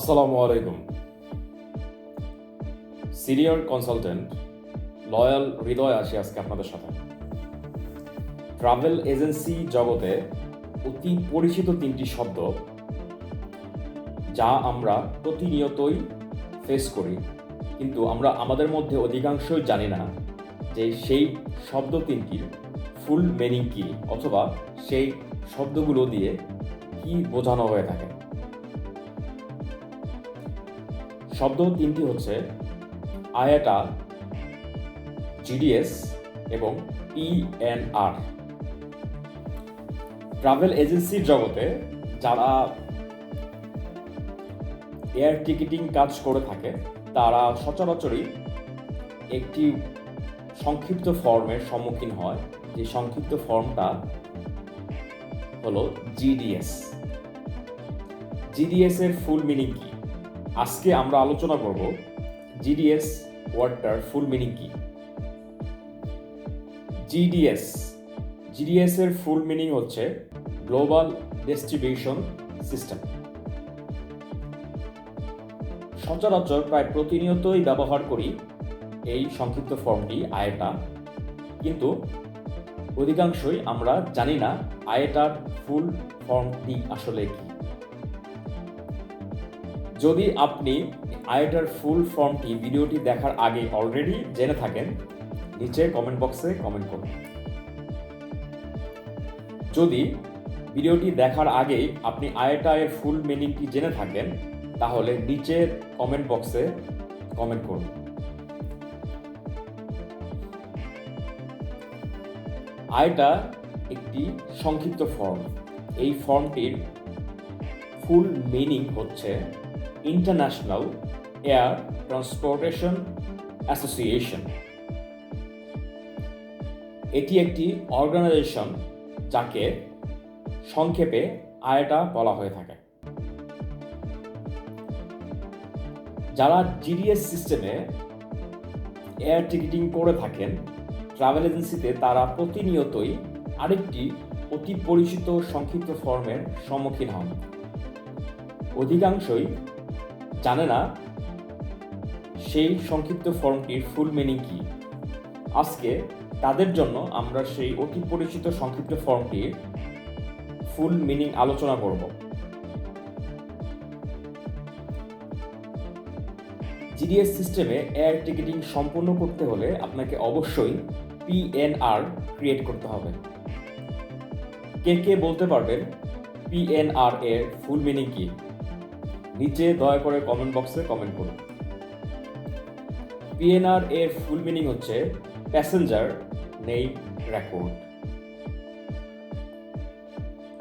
আসসালামু আলাইকুম। Senior consultant loyal হৃদয় আসি আজকে আপনাদের সাথে। ট্রাভেল এজেন্সি জগতে অতি পরিচিত তিনটি শব্দ যা আমরা প্রতিনিয়তই ফেস করি, কিন্তু আমরা আমাদের মধ্যে অধিকাংশই জানি না যে সেই শব্দ তিনটির ফুল মিনিং কী, অথবা সেই শব্দগুলো দিয়ে কি বোঝানো হয়ে থাকে। শব্দ তিনটি হচ্ছে আয়াটা, জিডিএস এবং পিএনআর। ট্রাভেল এজেন্সির জগতে যারা এয়ার টিকিটিং কাজ করে থাকে তারা সচরাচরই একটি সংক্ষিপ্ত ফর্মের সম্মুখীন হয়, যে সংক্ষিপ্ত ফর্মটা হলো জিডিএস। জিডিএস এর ফুল মিনিং কি? আজকে আমরা আলোচনা করব জিডিএস ওয়ার্ডটার ফুল মিনিং কি। জিডিএস এর ফুল মিনিং হচ্ছে গ্লোবাল ডিস্ট্রিবিউশন সিস্টেম। সচরাচর প্রায় প্রতিনিয়তই ব্যবহার করি এই সংক্ষিপ্ত ফর্মটি আয়েটা, কিন্তু অধিকাংশই আমরা জানি না আয়েটার ফুল ফর্মটি আসলে কি। যদি আপনি আয়েটার ফুল ফর্মটি ভিডিওটি দেখার আগে অলরেডি জেনে থাকেন, নিচে কমেন্ট বক্সে কমেন্ট করুন। যদি ভিডিওটি দেখার আগে আপনি আয়েটা এর ফুল মিনিংটি জেনে থাকেন, তাহলে নিচের কমেন্ট বক্সে কমেন্ট করুন। আয়েটা একটি সংক্ষিপ্ত ফর্ম। এই ফর্মটির ফুল মিনিং হচ্ছে ইন্টারন্যাশনাল এয়ার ট্রান্সপোর্টেশন অ্যাসোসিয়েশন। এটি একটি অর্গানাইজেশন যাকে সংক্ষেপে আয়াটা বলা হয়ে থাকে। যারা জিডিএস সিস্টেমে এয়ার টিকিটিং করে থাকেন ট্রাভেল এজেন্সিতে, তারা প্রতিনিয়তই আরেকটি অতি পরিচিত সংক্ষিপ্ত ফর্মের সম্মুখীন হন। অধিকাংশই জানে না সেই সংক্ষিপ্ত ফর্মটির ফুল মিনিং কি। আজকে তাদের জন্য আমরা সেই অতি পরিচিত সংক্ষিপ্ত ফর্মটির ফুল মিনিং আলোচনা করব। জিডিএস সিস্টেমে এয়ার টিকিটিং সম্পূর্ণ করতে হলে আপনাকে অবশ্যই পিএনআর ক্রিয়েট করতে হবে। কে কে বলতে পারবেন পিএনআর এর ফুল মিনিং কি? নিচে দয়া করে কমেন্ট বক্সে কমেন্ট করুন। পিএনআর এর ফুল মিনিং হচ্ছে প্যাসেঞ্জার নেম রেকর্ড।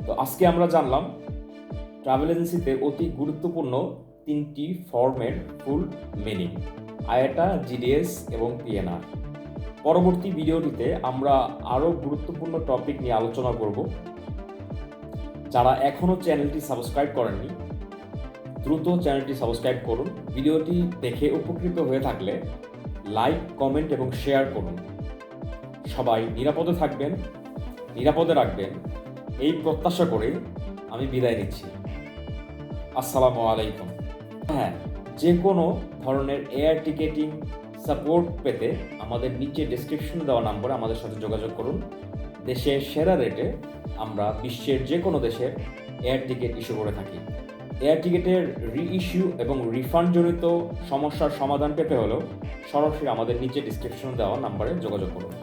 তো আজকে আমরা জানলাম ট্রাভেল এজেন্সিতে অতি গুরুত্বপূর্ণ তিনটি ফর্মের ফুল মিনিং, আয়াটা, জিডিএস এবং পিএনআর। পরবর্তী ভিডিওটিতে আমরা আরও গুরুত্বপূর্ণ টপিক নিয়ে আলোচনা করব। যারা এখনও চ্যানেলটি সাবস্ক্রাইব করেননি, দ্রুত চ্যানেলটি সাবস্ক্রাইব করুন। ভিডিওটি দেখে উপকৃত হয়ে থাকলে লাইক, কমেন্ট এবং শেয়ার করুন। সবাই নিরাপদে থাকবেন, নিরাপদে রাখবেন, এই প্রত্যাশা করে আমি বিদায় নিচ্ছি। আসসালামু আলাইকুম। হ্যাঁ, যে কোনো ধরনের এয়ার টিকেটিং সাপোর্ট পেতে আমাদের নিচে ডেসক্রিপশন দেওয়া নম্বরে আমাদের সাথে যোগাযোগ করুন। দেশের সেরা রেটে আমরা বিশ্বের যে কোনো দেশের এয়ার টিকিট ইস্যু করে থাকি। এয়ার টিকিটের রিইস্যু এবং রিফান্ডজনিত সমস্যার সমাধান পেতে হলেও সরাসরি আমাদের নিচে ডেসক্রিপশন দেওয়া নম্বরে যোগাযোগ করুন।